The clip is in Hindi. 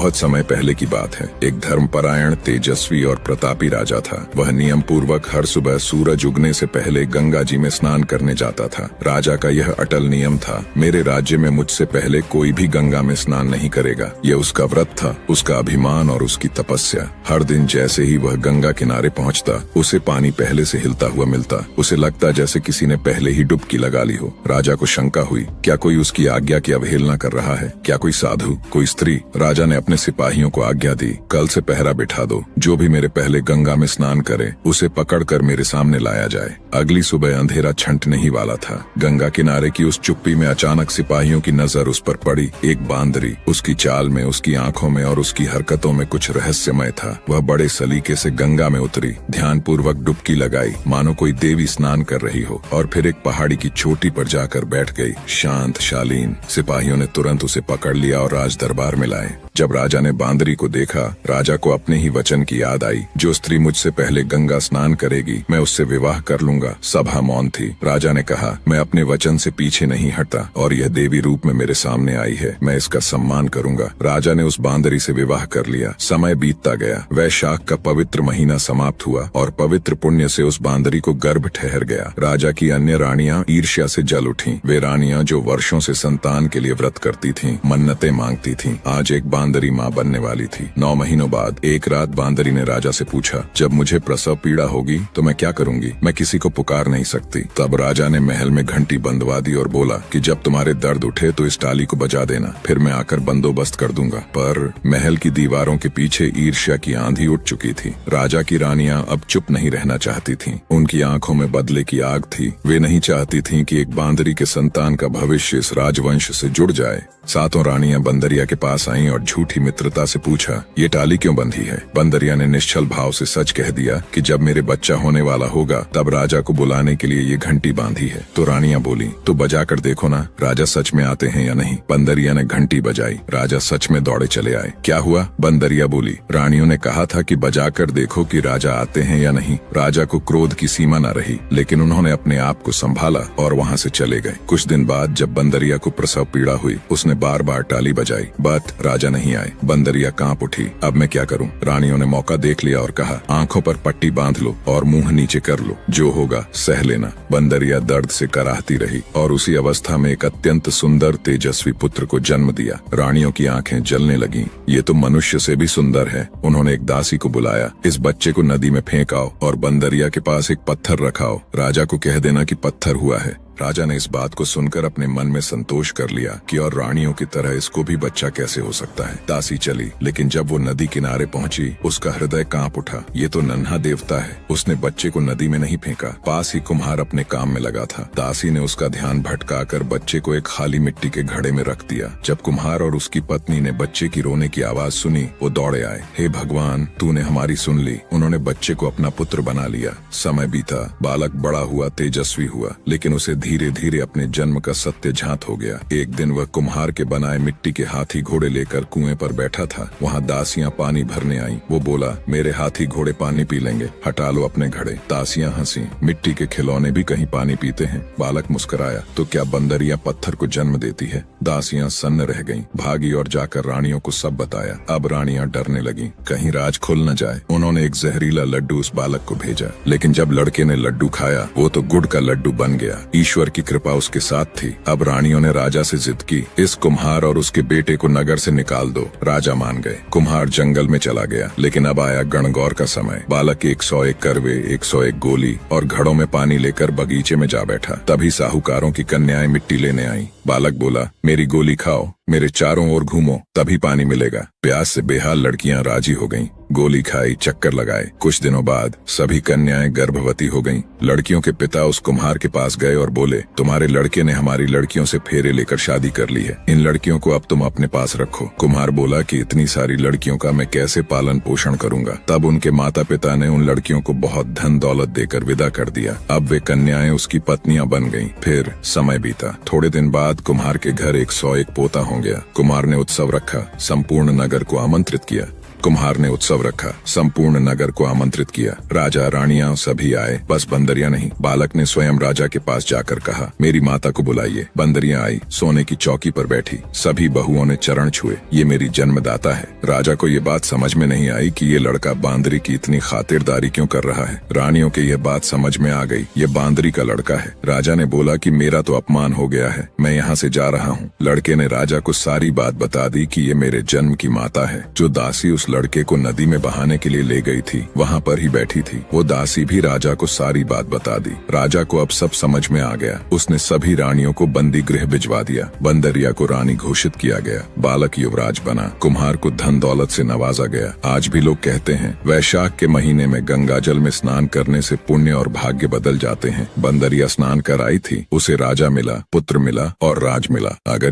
बहुत समय पहले की बात है। एक धर्मपरायण, तेजस्वी और प्रतापी राजा था। वह नियम पूर्वक हर सुबह सूरज उगने से पहले गंगा जी में स्नान करने जाता था। राजा का यह अटल नियम था, मेरे राज्य में मुझसे पहले कोई भी गंगा में स्नान नहीं करेगा। यह उसका व्रत था, उसका अभिमान और उसकी तपस्या। हर दिन जैसे ही वह गंगा किनारे पहुंचता, उसे पानी पहले से हिलता हुआ मिलता। उसे लगता जैसे किसी ने पहले ही डुबकी लगा ली हो। राजा को शंका हुई, क्या कोई उसकी आज्ञा की अवहेलना कर रहा है? क्या कोई साधु, कोई स्त्री? राजा ने अपने सिपाहियों को आज्ञा दी, कल से पहरा बिठा दो। जो भी मेरे पहले गंगा में स्नान करे, उसे पकड़कर मेरे सामने लाया जाए। अगली सुबह अंधेरा छंटने ही वाला था। गंगा किनारे की उस चुप्पी में अचानक सिपाहियों की नजर उस पर पड़ी। एक बांदरी, उसकी चाल में, उसकी आंखों में और उसकी हरकतों में कुछ रहस्यमय था। वह बड़े सलीके से गंगा में उतरी, ध्यानपूर्वक डुबकी लगाई, मानो कोई देवी स्नान कर रही हो, और फिर एक पहाड़ी की चोटी पर जाकर बैठ गई, शांत, शालीन। सिपाहियों ने तुरंत उसे पकड़ लिया और राज दरबार में लाए। जब राजा ने बांदरी को देखा, राजा को अपने ही वचन की याद आई, जो स्त्री मुझसे पहले गंगा स्नान करेगी, मैं उससे विवाह कर लूंगा। सभा मौन थी। राजा ने कहा, मैं अपने वचन से पीछे नहीं हटता, और यह देवी रूप में मेरे सामने आई है, मैं इसका सम्मान करूंगा। राजा ने उस बांदरी से विवाह कर लिया। समय बीतता गया। वैशाख का पवित्र महीना समाप्त हुआ और पवित्र पुण्य से उस बांदरी को गर्भ ठहर गया। राजा की अन्य रानियां ईर्ष्या से जल उठीं। वे रानियां जो वर्षों से संतान के लिए व्रत करती थीं, मन्नतें मांगती थीं, आज एक बांदरी माँ बनने वाली थी। 9 महीनों बाद एक रात बांदरी ने राजा से पूछा, जब मुझे प्रसव पीड़ा होगी तो मैं क्या करूंगी? मैं किसी को पुकार नहीं सकती। तब राजा ने महल में घंटी बंधवा दी और बोला कि जब तुम्हारे दर्द उठे तो इस टाली को बजा देना, फिर मैं आकर बंदोबस्त कर दूंगा। पर महल की दीवारों के पीछे ईर्ष्या की आंधी उठ चुकी थी। राजा की रानियां अब चुप नहीं रहना चाहती थीं। उनकी आंखों में बदले की आग थी। वे नहीं चाहती थीं कि एक बांदरी के संतान का भविष्य इस राजवंश से जुड़ जाए। सातों रानियां बंदरिया के पास आईं और झूठी मित्रता से पूछा, ये टाली क्यों बंधी है? बंदरिया ने निश्चल भाव से सच कह दिया कि जब मेरे बच्चा होने वाला होगा, तब राजा को बुलाने के लिए ये घंटी बांधी है। तो रानियां बोली, तो बजा कर देखो ना, राजा सच में आते हैं या नहीं। बंदरिया ने घंटी बजाई। राजा सच में दौड़े चले आए। क्या हुआ? बंदरिया बोली, रानियों ने कहा था कि बजा कर देखो कि राजा आते हैं या नहीं। राजा को क्रोध की सीमा न रही, लेकिन उन्होंने अपने आप को संभाला और वहाँ से चले गए। कुछ दिन बाद जब बंदरिया को प्रसव पीड़ा हुई, उसने बार बार टाली बजाई, बट राजा नहीं आए। बंदरिया कांप उठी। अब मैं क्या करूं? रानियों ने मौका देख लिया और कहा, आंखों पर पट्टी बांध लो और मुंह नीचे कर लो, जो होगा सह लेना। बंदरिया दर्द से कराहती रही और उसी अवस्था में एक अत्यंत सुंदर तेजस्वी पुत्र को जन्म दिया। रानियों की आंखें जलने लगीं। ये तो मनुष्य से भी सुंदर है। उन्होंने एक दासी को बुलाया, इस बच्चे को नदी में फेंकाओ और बंदरिया के पास एक पत्थर रखाओ। राजा को कह देना कि पत्थर हुआ है। राजा ने इस बात को सुनकर अपने मन में संतोष कर लिया कि और रानियों की तरह इसको भी बच्चा कैसे हो सकता है। दासी चली, लेकिन जब वो नदी किनारे पहुंची, उसका हृदय कांप उठा। ये तो नन्हा देवता है। उसने बच्चे को नदी में नहीं फेंका। पास ही कुम्हार अपने काम में लगा था। दासी ने उसका ध्यान भटकाकर बच्चे को एक खाली मिट्टी के घड़े में रख दिया। जब कुम्हार और उसकी पत्नी ने बच्चे की रोने की आवाज सुनी, वो दौड़े आए। हे भगवान, तूने हमारी सुन ली। उन्होंने बच्चे को अपना पुत्र बना लिया। समय बीता, बालक बड़ा हुआ, तेजस्वी हुआ, लेकिन उसे धीरे धीरे अपने जन्म का सत्य झांत हो गया। एक दिन वह कुम्हार के बनाए मिट्टी के हाथी घोड़े लेकर कुएं पर बैठा था। वहाँ दासियां पानी भरने आईं। वो बोला, मेरे हाथी घोड़े पानी पी लेंगे, हटा लो अपने घड़े। दासियां हंसी, मिट्टी के खिलौने भी कहीं पानी पीते हैं। बालक मुस्कुराया, तो क्या बंदरिया पत्थर को जन्म देती है? दासियां सन्न रह गईं, भागी और जाकर रानियों को सब बताया। अब रानियां डरने लगीं, कहीं राज खुल न जाए। उन्होंने एक जहरीला लड्डू उस बालक को भेजा, लेकिन जब लड़के ने लड्डू खाया, वो तो गुड़ का लड्डू बन गया। ईश्वर की कृपा उसके साथ थी। अब रानियों ने राजा से जिद की, इस कुम्हार और उसके बेटे को नगर से निकाल दो। राजा मान गए। कुम्हार जंगल में चला गया, लेकिन अब आया गणगौर का समय। बालक 101 करवे, 101 गोली और घड़ों में पानी लेकर बगीचे में जा बैठा। तभी साहूकारों की कन्याएं मिट्टी लेने आईं। बालक बोला, मेरी गोली खाओ, मेरे चारों ओर घूमो, तभी पानी मिलेगा। प्यास से बेहाल लड़कियां राजी हो गईं। गोली खाई, चक्कर लगाए। कुछ दिनों बाद सभी कन्याएं गर्भवती हो गईं। लड़कियों के पिता उस कुम्हार के पास गए और बोले, तुम्हारे लड़के ने हमारी लड़कियों से फेरे लेकर शादी कर ली है। इन लड़कियों को अब तुम अपने पास रखो। कुम्हार बोला कि इतनी सारी लड़कियों का मैं कैसे पालन पोषण करूंगा। तब उनके माता पिता ने उन लड़कियों को बहुत धन दौलत देकर विदा कर दिया। अब वे कन्याएं उसकी पत्नियां बन गईं। फिर समय बीता। थोड़े दिन बाद कुम्हार के घर 101 पोता हो गया। कुम्हार ने उत्सव रखा, संपूर्ण नगर को आमंत्रित किया। कुम्हार ने उत्सव रखा, संपूर्ण नगर को आमंत्रित किया। राजा रानियां सभी आए, बस बंदरिया नहीं। बालक ने स्वयं राजा के पास जाकर कहा, मेरी माता को बुलाइए। बंदरिया आई, सोने की चौकी पर बैठी। सभी बहुओं ने चरण छुए। ये मेरी जन्मदाता है। राजा को ये बात समझ में नहीं आई कि ये लड़का बांदरी की इतनी खातिरदारी क्यों कर रहा है। रानियों के यह बात समझ में आ गई, ये बांदरी का लड़का है। राजा ने बोला कि मेरा तो अपमान हो गया है, मैं यहाँ से जा रहा हूँ। लड़के ने राजा को सारी बात बता दी कि ये मेरे जन्म की माता है, जो दासी उस लड़के को नदी में बहाने के लिए ले गई थी, वहाँ पर ही बैठी थी। वो दासी भी राजा को सारी बात बता दी। राजा को अब सब समझ में आ गया। उसने सभी रानियों को बंदी गृह भिजवा दिया। बंदरिया को रानी घोषित किया गया। बालक युवराज बना। कुम्हार को धन दौलत से नवाजा गया। आज भी लोग कहते हैं वैशाख के महीने में गंगा जल में स्नान करने से पुण्य और भाग्य बदल जाते हैं। बंदरिया स्नान कर आई थी, उसे राजा मिला, पुत्र मिला और राज मिला। अगर